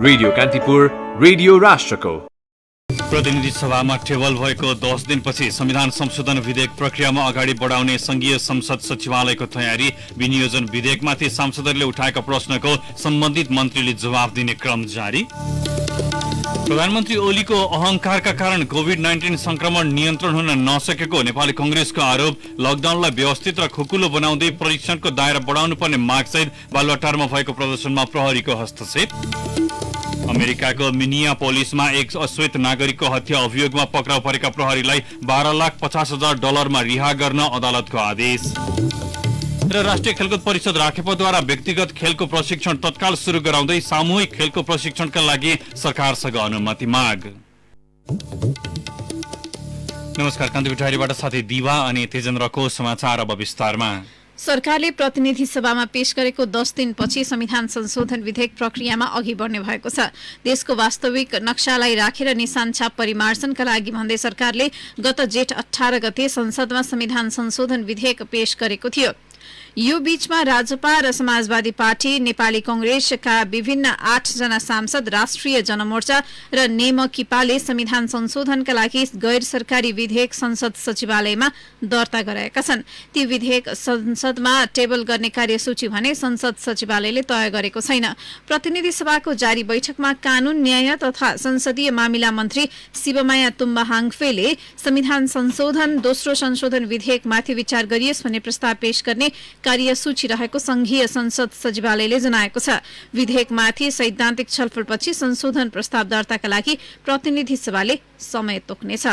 Radio Kantipur, radio राष्ट्रको। प्रतिनिधि सभामा टेबल भएको 10 दिनपछि संविधान संशोधन विधेयक प्रक्रियामा अगाडि बढाउने संघीय संसद सचिवालयको तयारी। विनियोजन विधेयकमाथि सांसदहरूले उठाएका प्रश्नको सम्बन्धित मन्त्रीले जवाफ दिने क्रम जारी। प्रधानमन्त्री ओलीको अहंकारका कारण कोभिड-19 संक्रमण नियन्त्रण हुन नसकेको नेपाली कंग्रेसको आरोप। लकडाउनलाई व्यवस्थित र खुकुलो बनाउँदै परीक्षणको दायरा बढाउनुपर्ने मागसहित बालुवाटारमा भएको प्रदर्शनमा प्रहरीको हस्तक्षेप। अमेरिकाको मिनियापोलिसमा एक अश्वेत नागरिकको हत्या अभियोगमा पक्राउ परेका प्रहरीलाई $12,50,000 रिहा गर्न अदालतको आदेश। र राष्ट्रिय खेलकुद परिषद राखेपद्वारा व्यक्तिगत खेलको प्रशिक्षण तत्काल सुरु गराउँदै सामूहिक खेलको प्रशिक्षणका लागि सरकारसँग अनुमति माग। नमस्कार, कान्तिपुर डायरीबाट साथै दिवा अनि तेजेन्द्रको समाचार अब विस्तारमा। सरकारले प्रतिनिधि सभामा पेश गरेको 10 दिनपछि संविधान संशोधन विधेयक प्रक्रियामा अघि बढ्ने भएको छ। देशको वास्तविक नक्सालाई राखेर निशान छाप परिमार्जनका लागि भन्दै सरकारले गत जेठ 18 गते संसदमा संविधान संशोधन विधेयक पेश गरेको थियो। यो बीचमा राजपा र समाजवादी पार्टी, नेपाली कंग्रेसका विभिन्न 8 जना सांसद, राष्ट्रिय जनमोर्चा र नेमकिपाले संविधान संशोधनका लागि गैर सरकारी विधेयक संसद सचिवालयमा दर्ता गराएका छन्। ती विधेयक संसदमा टेबल गर्ने कार्यसूची भने संसद सचिवालयले तय गरेको छैन। प्रतिनिधि सभाको जारी बैठकमा कानून, न्याय तथा संसदीय मामिला मन्त्री शिवमाया तुम्बा हाङफेले संविधान संशोधन दोस्रो संशोधन विधेयकमाथि विचार गरियोस् भन्ने प्रस्ताव पेश गर्ने कार्यसूची रहेको संघीय संसद सचिवालयले जनाएको छ। विधेयकमाथि सैद्धान्तिक छलफलपछि संशोधन प्रस्ताव दर्ताका लागि प्रतिनिधि सभाले समय तोक्नेछ।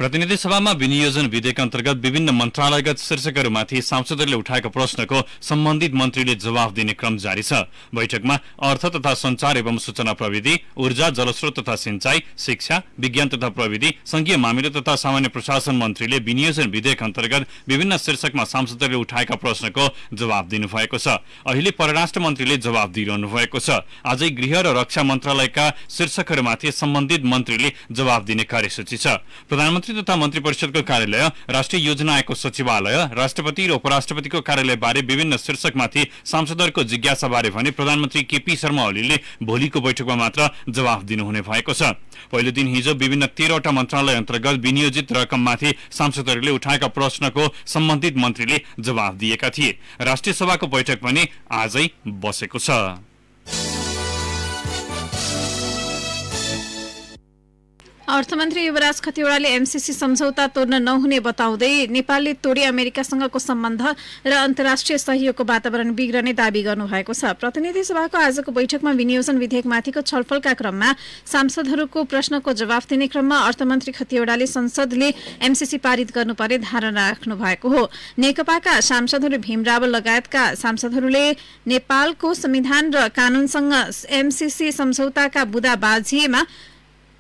प्रतिनिधि सभामा विनियोजन विधेयक अन्तर्गत विभिन्न मन्त्रालयगत शीर्षकहरूमाथि सांसदहरूले उठाएका प्रश्नको सम्बन्धित मन्त्रीले जवाफ दिने क्रम जारी छ। बैठकमा अर्थ तथा संचार एवं सूचना प्रविधि, ऊर्जा, जलस्रोत तथा सिंचाई, शिक्षा, विज्ञान तथा प्रविधि, संघीय मामिला तथा सामान्य प्रशासन मन्त्रीले विनियोजन विधेयक अन्तर्गत विभिन्न शीर्षकमा सांसदहरूले उठाएका प्रश्नको जवाफ दिनुभएको छ। अहिले परराष्ट्र मन्त्रीले जवाफ दिइरहनु भएको छ। आजै गृह र रक्षा मन्त्रालयका शीर्षकहरूमाथि सम्बन्धित मन्त्रीले जवाफ दिने कार्यसूची छ। प्रधानमन्त्री तथा मन्त्री परिषदको कार्यालय, राष्ट्रिय योजना आयोगको सचिवालय, राष्ट्रपति र उपराष्ट्रपतिको कार्यालयबारे विभिन्न शीर्षकमाथि सांसदहरूको जिज्ञासाबारे भने प्रधानमन्त्री केपी शर्मा ओलीले भोलिको बैठकमा मात्र जवाफ दिनुहुने भएको छ। पहिलो दिन हिजो विभिन्न 13 वटा मन्त्रालय अन्तर्गत विनियोजित रकममाथि सांसदहरूले उठाएका प्रश्नको सम्बन्धित मन्त्रीले जवाफ दिएका थिए। राष्ट्रिय सभाको बैठक पनि आजै बसेको छ। अर्थमन्त्री युवराज खतिवड़ाले एमसीसी सम्झौता तोड्न नहुने बताउँदै नेपालले तोडे अमेरिकासँगको सम्बन्ध र अन्तर्राष्ट्रिय सहयोगको वातावरण बिग्रने दावी गर्नुभएको छ। प्रतिनिधि सभाको आजको बैठकमा विनियोजन विधेयकमाथिको छलफलका क्रममा सांसदहरूको प्रश्नको जवाफ दिने क्रममा अर्थमन्त्री खतिवड़ाले संसदले एमसीसी पारित गर्नुपर्ने धारणा राख्नु भएको हो। नेकपाका सांसदहरू भीम रावल लगायतका सांसदहरूले नेपालको संविधान र कानूनसँग एमसीसी सम्झौताका बुदा बाजिएमा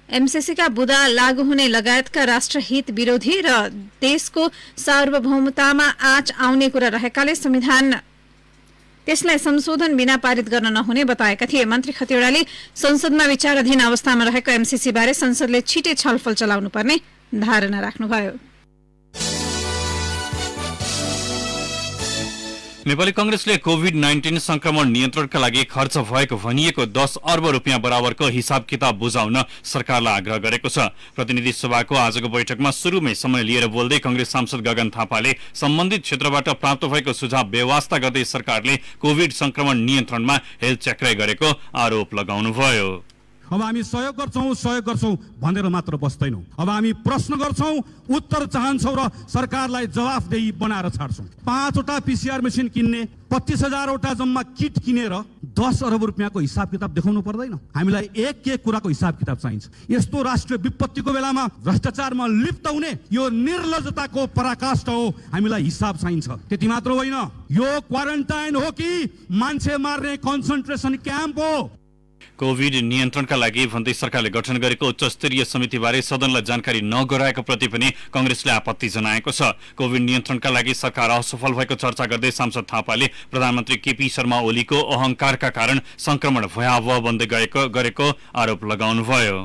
एमसीसीका बुदा लागू हुने लगायतका राष्ट्रहित विरोधी र देशको सार्वभौमतामा आँच आउने कुरा रहेकाले संविधान त्यसलाई संशोधन बिना पारित गर्न नहुने बताएका थिए। मन्त्री खतिवड़ाले संसदमा विचाराधीन अवस्थामा रहेको एमसीसी बारे संसदले छिटै छलफल चलाउनुपर्ने धारणा राख्नुभयो। नेपाली कंग्रेसले कोभिड-19 संक्रमण नियन्त्रणका लागि खर्च भएको भनिएको 10 अर्ब रुपियाँ बराबरको हिसाब किताब बुझाउन सरकारलाई आग्रह गरेको छ। प्रतिनिधि सभाको आजको बैठकमा सुरुमै समय लिएर बोल्दै कंग्रेस सांसद गगन थापाले सम्बन्धित क्षेत्रबाट प्राप्त भएको सुझाव बेवास्ता गर्दै सरकारले कोभिड संक्रमण नियन्त्रणमा हेलचक्राइ गरेको आरोप लगाउनुभयो। अब हामी सहयोग गर्छौं भनेर मात्र बस्दैनौं। अब हामी प्रश्न गर्छौं, उत्तर चाहन्छौं र सरकारलाई जवाफदेही बनाएर छाड्छौं। 5 वटा पीसीआर मेसिन किन्ने, 25,000 वटा जम्मा किट किनेर 10 अर्ब रुपियाँको हिसाब किताब देखाउनु पर्दैन। हामीलाई एक कुराको हिसाब किताब चाहिन्छ। यस्तो राष्ट्रिय विपत्तिको बेलामा भ्रष्टाचारमा लिप्त हुने यो निर्लज्जताको पराकाष्ठा हो। हामीलाई हिसाब चाहिन्छ। त्यति मात्र होइन, यो क्वारेन्टाइन हो कि मान्छे मार्ने कन्सन्ट्रेसन क्याम्प हो। कोभिड नियन्त्रणका लागि भन्दै सरकारले गठन गरेको उच्च स्तरीय समितिबारे सदनलाई जानकारी नगराएको प्रति पनि कंग्रेसले आपत्ति जनाएको छ। कोभिड नियन्त्रणका लागि सरकार असफल भएको चर्चा गर्दै सांसद थापाले प्रधानमन्त्री केपी शर्मा ओलीको अहंकारका कारण संक्रमण भयावह बन्दै गरेको आरोप लगाउनुभयो।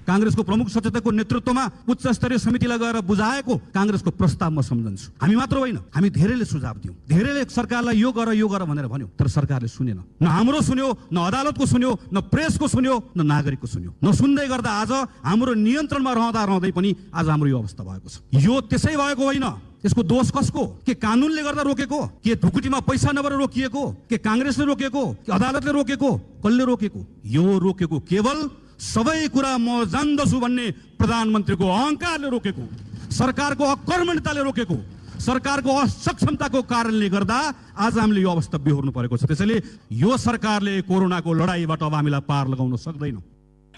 कांग्रेसको प्रमुख सचेतकको नेतृत्वमा उच्च स्तरीय समितिलाई गएर बुझाएको कांग्रेसको प्रस्ताव म सम्झन्छु। हामी मात्र होइन, हामी धेरैले सुझाव दियौं, धेरैले सरकारलाई यो गर भनेर भन्यो, तर सरकारले सुनेन। न हाम्रो सुन्यो, न अदालतको सुन्यो, न प्रेसको सुन्यो, न नागरिकको सुन्यो। नसुन्दै गर्दा आज हाम्रो नियन्त्रणमा रहँदै पनि आज हाम्रो यो अवस्था भएको छ। यो त्यसै भएको होइन। यसको दोष कसको? के कानूनले गर्दा रोकेको? के ढुकुटीमा पैसा नभएर रोकिएको? के कांग्रेसले रोकेको? के अदालतले रोकेको? कसले रोकेको? यो रोकेको केवल सबै कुरा म जान्दछु भन्ने प्रधानमन्त्रीको अहंकारले रोकेको, सरकारको अकर्मण्यताले रोकेको, सरकारको असक्षमताको कारणले गर्दा आज हामीले यो अवस्था बेहोर्नु परेको छ। त्यसैले यो सरकारले कोरोनाको लडाईबाट अब हामीलाई पार लगाउन सक्दैन।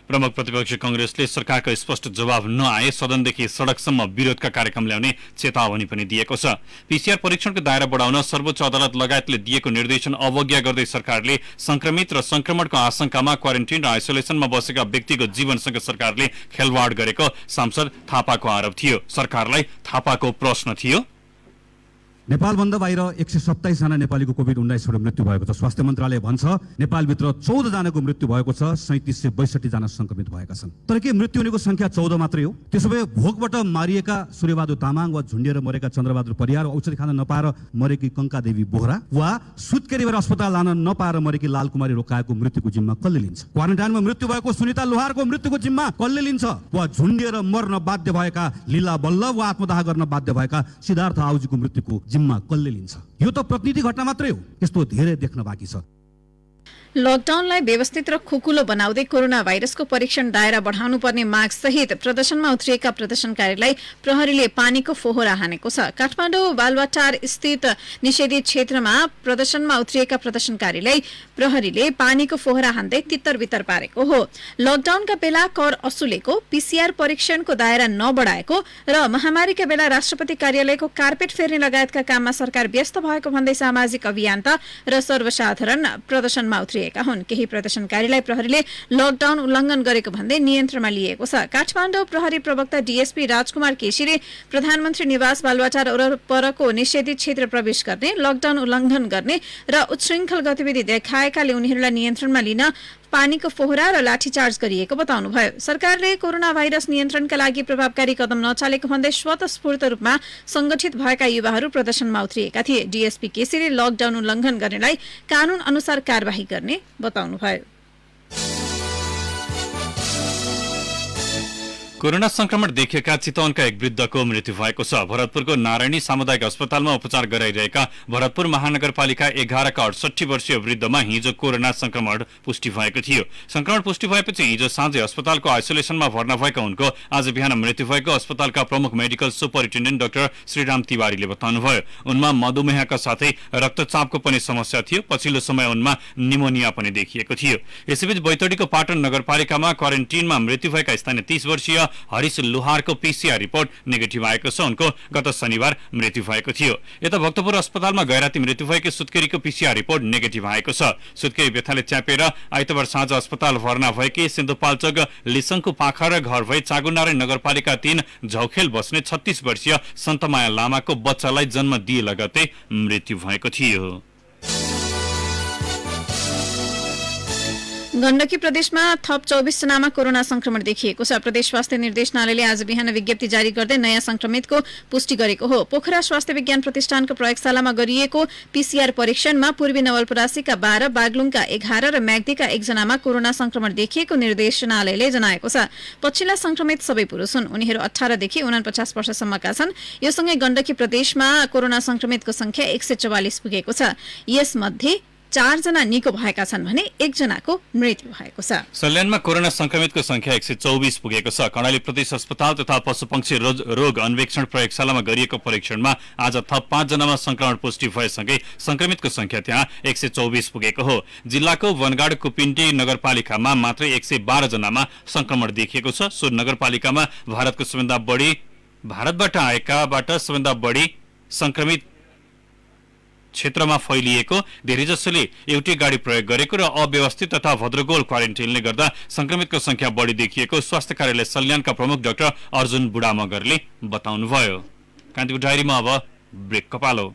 प्रमुख प्रतिपक्षी कांग्रेसले सरकारको स्पष्ट जवाब नआए सदनदेखि सडकसम्म विरोधका कार्यक्रम ल्याउने चेतावनी पनि दिएको छ। पीसीआर परीक्षणको दायरा बढाउन सर्वोच्च अदालत लगायतले दिएको निर्देशन अवज्ञा गर्दै सरकारले संक्रमित र संक्रमणको आशंकामा क्वारेन्टाइन र आइसोलेसनमा बसेका व्यक्तिको जीवनसँग सरकारले खेलवाड गरेको सांसद थापाको आरोप थियो। सरकारलाई थापाको प्रश्न थियो, नेपालभन्दा बाहिर 127 जना नेपालीको कोभिड-19बाट मृत्यु भएको छ। स्वास्थ्य मन्त्रालय भन्छ नेपालभित्र 14 जनाको मृत्यु भएको छ, 3762 जना संक्रमित भएका छन्। तर के मृत्यु हुनेको संख्या 14 मात्रै हो? त्यसो भए भोकबाट मारिएका सूर्यबहादुर तामाङ वा झुन्डिएर मरेका चन्द्रबहादुर परियार, औषधि खान नपाएर मरेकी कंकादेवी बोहरा वा सुत्केरीबाट अस्पताल लान नपाएर मरेकी लालकुमारी रोकाएको मृत्युको जिम्मा कसले लिन्छ? क्वारेन्टाइनमा मृत्यु भएको सुनिता लोहारको मृत्युको जिम्मा कसले लिन्छ? वा झुन्डिएर मर्न बाध्य भएका लीला बल्लभ वा आत्मदाह गर्न बाध्य भएका सिद्धार्थ आहुजीको मृत्युको जिम्मा कसले लिन्छ? यो त प्रतिनिधि घटना मात्रै हो, यस्तो धेरै देख्न बाँकी छ। लकडाउनलाई व्यवस्थित र खुकुलो बनाउँदै कोरोना भाइरसको परीक्षण दायरा बढाउनु पर्ने माग सहित प्रदर्शनमा उत्रिएका प्रदर्शनकारीलाई प्रहरीले पानीको फोहरा हानेको छ। काठमाडौँ बालुवाटार स्थित निषेधित क्षेत्रमा प्रदर्शनमा उत्रिएका प्रदर्शनकारीलाई प्रहरीले पानीको फोहरा हान्दै तितर बितर पारेको हो। लकडाउनका बेला कर असुलेको, पीसीआर परीक्षणको दायरा नबढाएको र महामारीका बेला राष्ट्रपति कार्यालयको कार्पेट फेर्ने लगायतका काममा सरकार व्यस्त भएको भन्दै सामाजिक अभियन्ता र सर्वसाधारण प्रदर्शनमा उत्रिए हुन्। केही प्रदर्शनकारीलाई प्रहरीले लकडाउन उल्लंघन गरेको भन्दै नियन्त्रणमा लिएको छ। काठमाडौँ प्रहरी प्रवक्ता डीएसपी राजकुमार केसीले प्रधानमन्त्री निवास बालुवाटार वरपरको निषेधित क्षेत्र प्रवेश गर्ने, लकडाउन उल्लंघन गर्ने र उच्छृङ्खल गतिविधि देखाएकाले उनीहरूलाई नियन्त्रणमा लिन पानीको फोहरा र लाठीचार्ज गरिएको बताउनुभयो। सरकारले कोरोना भाइरस नियन्त्रणका लागि प्रभावकारी कदम नचालेको भन्दै स्वतस्फूर्त रूपमा संगठित भएका युवाहरू प्रदर्शनमा उत्रिएका थिए। डीएसपी केसीले लकडाउन उल्लंघन गर्नेलाई कानून अनुसार कार्यवाही गर्ने बताउनुभयो। कोरोना संक्रमण देखिएका चितवनका एक वृद्धको मृत्यु भएको छ। भरतपुरको नारायणी सामुदायिक अस्पतालमा उपचार गराइरहेका भरतपुर महानगरपालिका 11 का 68 वर्षीय वृद्धमा हिजो कोरोना संक्रमण पुष्टि भएको थियो। संक्रमण पुष्टि भएपछि हिजो साँझै अस्पतालको आइसोलेसनमा भर्ना भएका उनको आज बिहान मृत्यु भएको अस्पतालका प्रमुख मेडिकल सुपरिन्टेन्डेन्ट डाक्टर श्रीराम तिवारीले बताउनुभयो। उनमा मधुमेहका साथै रक्तचापको पनि समस्या थियो। पछिल्लो समय उनमा निमोनिया पनि देखिएको थियो। यसैबीच बैतडीको पाटन नगरपालिकामा क्वारेन्टिनमा मृत्यु भएका स्थानीय 30 वर्षीय हरिश लोहारको पीसीआर रिपोर्ट नेगेटिभ आएको छ। उनको गत शनिबार मृत्यु भएको थियो। यता भक्तपुर अस्पतालमा गैराती मृत्यु भएकी सुत्केरीको पीसीआर रिपोर्ट नेगेटिभ आएको छ। सुत्केरी व्यथाले च्यापेर आइतबार साँझ अस्पताल भर्ना भएकी सिन्धुपाल्चोक लिसङको पाखा र घर भई चागुनारायण नगरपालिका 3 झौखेल बस्ने 36 वर्षीय सन्तमाया लामाको बच्चालाई जन्म दिए लगतै मृत्यु भएको थियो। गण्डकी प्रदेशमा थप 24 जनामा कोरोना संक्रमण देखिएको छ। प्रदेश स्वास्थ्य निर्देशनालयले आज बिहान विज्ञप्ति जारी गर्दै नयाँ संक्रमितको पुष्टि गरेको हो। पोखरा स्वास्थ्य विज्ञान प्रतिष्ठानको प्रयोगशालामा गरिएको पीसीआर परीक्षणमा पूर्वी नवलपरासीका 12, बागलुङका 11 र म्याग्दीका 1 जनामा कोरोना संक्रमण देखिएको निर्देशनालयले जनाएको छ। पछिल्ला संक्रमित सबै पुरुष हुन्। उनीहरू 18 देखि 49 वर्षसम्मका छन्। यो सँगै गण्डकी प्रदेशमा कोरोना संक्रमितको संख्या 144 पुगेको छ। यसमध्ये 4 जना निको भएका छन् भने 1 जनाको मृत्यु भएको छ। सल्यानमा कोरोना संक्रमितको संख्या 124 पुगेको छ। कर्णाली प्रदेश अस्पताल तथा पशुपक्षी रोग अन्वेषण प्रयोगशालामा गरिएको परीक्षणमा आज थप 5 जनामा संक्रमण पुष्टि भएसँगै संक्रमितको संख्या त्यहाँ 124 पुगेको हो। जिल्लाको वनगाड कुपिन्टी नगरपालिकामा मात्रै 112 जनामा संक्रमण देखिएको छ। सो नगरपालिकामा भारतबाट आएकाबाट सबैभन्दा बढी संक्रमित क्षेत्रमा फैलिएको, धेरैजसोले एउटै गाडी प्रयोग गरेको र अव्यवस्थित तथा भद्रगोल क्वारेन्टाइनले गर्दा संक्रमितको संख्या बढी देखिएको स्वास्थ्य कार्यालय सल्यानका प्रमुख डाक्टर अर्जुन बुढामगरले बताउनुभयो। कान्तिपुर डायरीमा अब ब्रेकको पालो।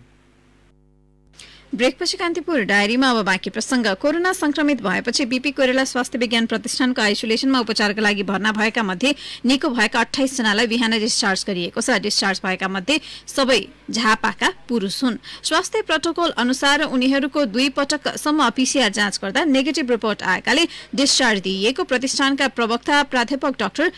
ब्रेकपछि कान्तिपुर डायरीमा अब बाँकी प्रसंग। कोरोना संक्रमित भएपछि बीपी कोइराला स्वास्थ्य विज्ञान प्रतिष्ठानको आइसोलेसनमा उपचारका लागि भर्ना भएका मध्ये निको भएका 28 जनालाई बिहान डिस्चार्ज गरिएको छ। डिस्चार्ज भएका मध्ये सबै झापाका पुरुष हुन्। स्वास्थ्य प्रोटोकल अनुसार उनीहरूको 2 पटकसम्म पीसीआर जाँच गर्दा नेगेटिभ रिपोर्ट आएकाले डिस्चार्ज दिइएको प्रतिष्ठानका प्रवक्ता प्राध्यापक डाक्टर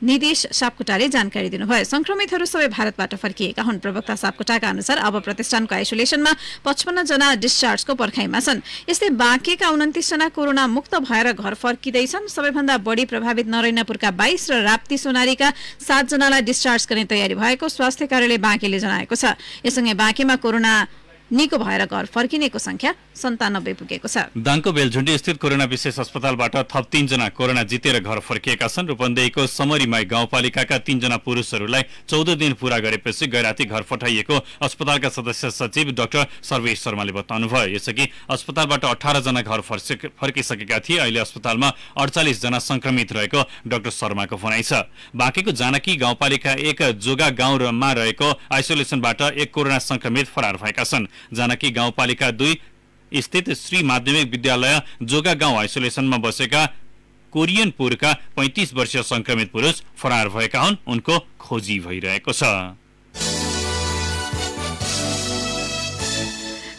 निदेश सापकोटाले जानकारी दिनुभयो। संक्रमितहरू सबै भारतबाट फर्किएका हुन्। प्रवक्ता सापकोटाका अनुसार अब प्रतिष्ठानको आइसोलेसनमा 55 जना डिस्चार्जको पर्खाइमा छन्। यस्तै बाँकेका 29 जना कोरोना मुक्त भएर घर फर्किँदैछन्। सबैभन्दा बढी प्रभावित नरैनापुरका 22 र राप्ती सोनारीका 7 जनालाई डिस्चार्ज गर्ने तयारी भएको स्वास्थ्य कार्यालय बाँकेले जनाएको छ। यससँगै बाँकेमा कोरोना निको भएर घर फर्किनेको संख्या 97 पुगेको छ। दाङको बेलझुण्डी स्थित कोरोना विशेष अस्पतालबाट थप 3 जना कोरोना जितेर घर फर्किएका छन्। रूपन्देहीको समरीमाई गाउँपालिकाका 3 जना पुरुषहरूलाई 14 दिन पूरा गरेपछि गैराती घर पठाइएको अस्पतालका सदस्य सचिव डाक्टर सर्वेश शर्माले बताउनुभयो। यसअघि अस्पतालबाट 18 जना घर फर्किसकेका थिए। अहिले अस्पतालमा 48 जना संक्रमित रहेको डाक्टर शर्माको भनाइ छ। बाँकेको जानकी गाउँपालिका 1 जोगा गाउँमा रहेको आइसोलेसनबाट 1 कोरोना संक्रमित फरार भएका छन्। जानकी गाउँपालिका 2 स्थित श्री माध्यमिक विद्यालय जोगा गाउँ आइसोलेसनमा बसेका कोरियनपुरका 35 वर्षीय संक्रमित पुरुष फरार भएका हुन्। उनको खोजी भइरहेको छ।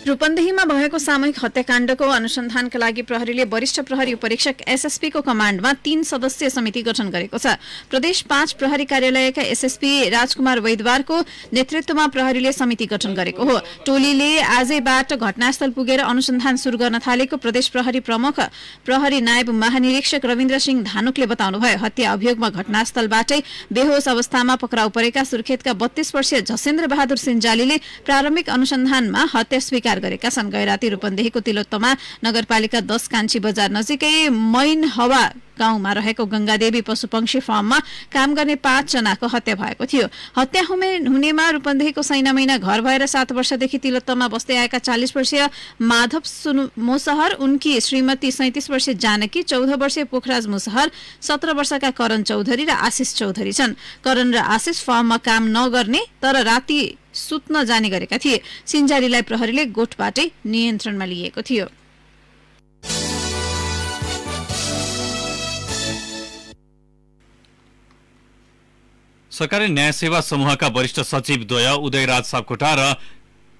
रूपन्देहीमा भएको सामूहिक हत्याकाण्डको अनुसन्धानका लागि प्रहरीले वरिष्ठ प्रहरी उपरीक्षक एसएसपी को कमाण्डमा 3 सदस्यीय समिति गठन गरेको छ। प्रदेश 5 प्रहरी कार्यालयका एसएसपी राजकुमार वैद्यवारको नेतृत्वमा प्रहरीले समिति गठन गरेको हो। टोलीले आजैबाट घटनास्थल पुगेर अनुसन्धान शुरू गर्न थालेको प्रदेश प्रहरी प्रमुख प्रहरी नायब महानिरीक्षक रविन्द्र सिंह धानुकले बताउनुभयो। हत्या अभियोगमा घटनास्थलबाटै बेहोस अवस्थामा पक्राउ परेका सुर्खेतका 32 वर्षीय झसेन्द्र बहादुर सिन्जालीले प्रारम्भिक अनुसन्धानमा हत्या स्वीकार गरेका छन्। गैराती रूपन्देहीको तिलोत्तमा नगरपालिका 10 कान्छी बजार नजिकै मैन हवा गाउँमा रहेको गंगादेवी पशुपक्षी फार्ममा काम गर्ने 5 जनाको हत्या भएको थियो। हत्या हुनेमा रूपन्देहीको सैनामैना घर भएर 7 वर्षदेखि तिलोत्तमा बस्दै आएका 40 वर्षीय माधव मुसहर, उनकी श्रीमती 37 वर्षीय जानकी, 14 वर्षीय पोखराज मुसहर, 17 वर्षका करण चौधरी र आशिष चौधरी छन्। करण र आशिष फार्ममा काम नगर्ने तर राति सुत्न जाने गरेका थिए। सिन्जारीलाई प्रहरीले गोठबाटै नियन्त्रणमा लिएको थियो। सरकारी न्याय सेवा समूहका वरिष्ठ सचिवद्वय उदयराज सापकोटा र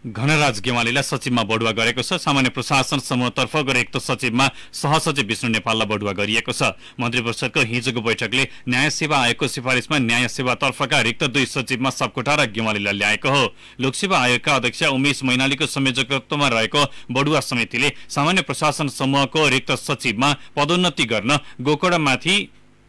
घनराज गेवालीलाई सचिवमा बढुवा गरेको छ। सामान्य प्रशासन समूहतर्फ रिक्त सचिवमा सहसचिव विष्णु नेपाललाई बढुवा गरिएको छ। मन्त्री परिषदको हिजोको बैठकले न्याय सेवा आयोगको सिफारिसमा न्याय सेवातर्फका रिक्त 2 सचिवमा सापकोटा र गेवालीलाई ल्याएको हो। लोकसेवा आयोगका अध्यक्ष उमेश मैनालीको संयोजकत्वमा रहेको बढुवा समितिले सामान्य प्रशासन समूहको रिक्त सचिवमा पदोन्नति गर्न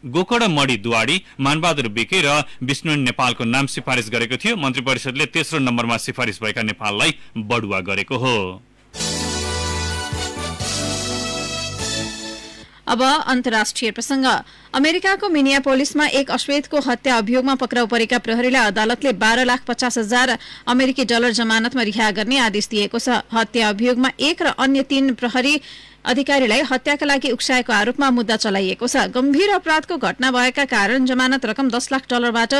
गोकर्णमडी दुवाडी, मानबहादुर बिके र विष्णु नेपालको नाम सिफारिस गरेको थियो। मन्त्री परिषदले तेस्रो नम्बरमा सिफारिस भएका नेपाललाई बढुवा गरेको हो। अब अन्तर्राष्ट्रिय प्रसंग। अमेरिकाको मिनियापोलिसमा एक अश्वेतको हत्या अभियोगमा पक्राउ परेका प्रहरीलाई अदालतले 12,50,000 अमेरिकी डलर जमानतमा रिहा गर्ने आदेश दिएको छ। हत्या अभियोगमा 1 र अन्य 3 प्रहरी अधिकारीलाई हत्याका लागि उक्साएको आरोपमा मुद्दा चलाइएको छ। गम्भीर अपराधको घटना भएका कारण जमानत रकम 10 लाख डलरबाट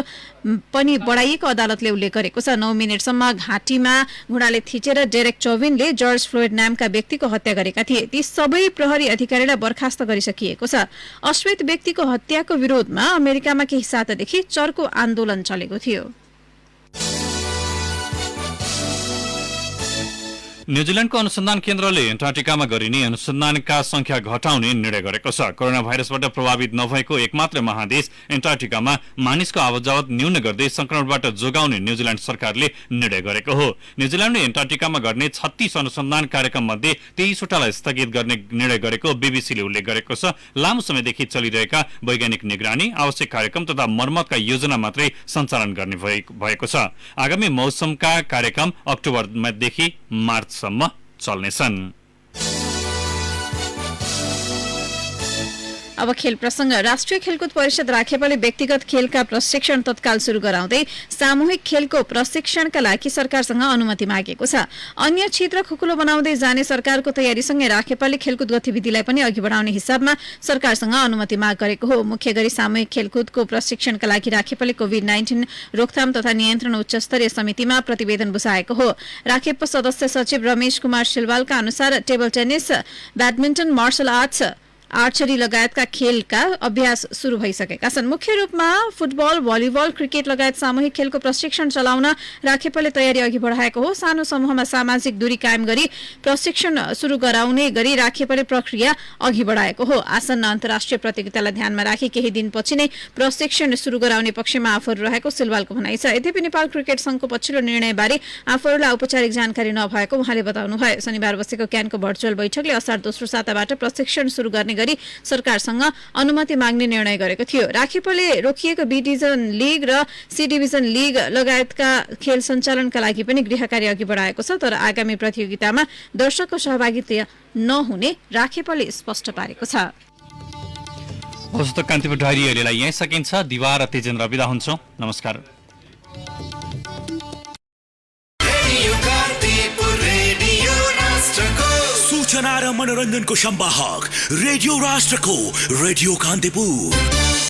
पनि बढाइएको अदालतले उल्लेख गरेको छ। 9 मिनेटसम्म घाँटीमा घुँडाले थिचेर डेरेक चोभिनले जर्ज फ्लोइड नामका व्यक्तिको हत्या गरेका थिए। ती सबै प्रहरी अधिकारीलाई बर्खास्त गरिसकिएको छ। अश्वेत व्यक्तिको हत्याको विरोधमा अमेरिकामा केही सातादेखि चर्को आन्दोलन चलेको थियो। न्यूजील्याण्डको अनुसन्धान केन्द्रले एन्टार्क्टिकामा गरिने अनुसन्धानका संख्या घटाउने निर्णय गरेको छ। कोरोना भाइरसबाट प्रभावित नभएको एकमात्र महादेश एन्टार्क्टिकामा मानिसको आवतजावत न्यून गर्दै संक्रमणबाट जोगाउने न्यूजील्याण्ड सरकारले निर्णय गरेको हो। न्यूजील्याण्डले एन्टार्क्टिकामा गर्ने 36 अनुसन्धान कार्यक्रम मध्ये 23 वटालाई स्थगित गर्ने निर्णय गरेको बीबीसीले उल्लेख गरेको छ। लामो समयदेखि चलिरहेका वैज्ञानिक निगरानी, आवश्यक कार्यक्रम तथा मर्मतका योजना मात्रै सञ्चालन गर्ने भएको छ। आगामी मौसमका कार्यक्रम अक्टोबरदेखि मार्चसम्म चल्नेछन्। अब खेल प्रसंग। राष्ट्रिय खेलकुद परिषद राखेपाले व्यक्तिगत खेलका प्रशिक्षण तत्काल शुरू गराउँदै सामूहिक खेलको प्रशिक्षणका लागि सरकारसँग अनुमति मागेको छ। अन्य क्षेत्र खुकुलो बनाउँदै जाने सरकारको तयारीसँगै राखेपाले खेलकुद गतिविधिलाई पनि अघि बढाउने हिसाबमा सरकारसँग अनुमति माग गरेको हो। मुख्य गरी सामूहिक खेलकुदको प्रशिक्षणका लागि राखेपाले कोभिड-19 रोकथाम तथा नियन्त्रण उच्च स्तरीय समितिमा प्रतिवेदन बुझाएको हो। राखेप सदस्य सचिव रमेश कुमार सिलवालका अनुसार table tennis, badminton, martial arts, archery लगायतका खेलका अभ्यास शुरू भइसकेका छन्। मुख्य रूपमा फुटबल, भलिबल, क्रिकेट लगायत सामूहिक खेलको प्रशिक्षण चलाउन राखेपाले तयारी अघि बढाएको हो। सानो समूहमा सामाजिक दूरी कायम गरी प्रशिक्षण शुरू गराउने गरी राखेपाले प्रक्रिया अघि बढाएको हो। आसन्न अन्तर्राष्ट्रिय प्रतियोगितालाई ध्यानमा राखी केही दिनपछि नै प्रशिक्षण शुरू गराउने पक्षमा आफूहरू रहेको सिलवालको भनाइ छ। यद्यपि नेपाल क्रिकेट संघको पछिल्लो निर्णयबारे आफूहरूलाई औपचारिक जानकारी नभएको उहाँले बताउनुभयो। शनिबार बसेको क्यानको भर्चुअल बैठकले असार दोस्रो साताबाट प्रशिक्षण शुरू गर्ने गरी सरकारसँग अनुमति माग्ने निर्णय गरेको थियो। राखेपाले रोकिएको बी डिभिजन लीग र सी डिभिजन लीग लगायतका खेल सञ्चालनका लागि पनि गृह कार्य अघि बढाएको छ। तर आगामी प्रतियोगितामा दर्शकको सहभागिता नहुने राखेपाले स्पष्ट पारेको छ। हवस् त कान्तिपुर डायरी अहिलेलाई यहीँ सकिन्छ। दिवा र तेजेन्द्र बिदा हुन्छौँ। नमस्कार। सूचना र मनोरञ्जनको संवाहक रेडियो राष्ट्रको रेडियो कान्तिपुर।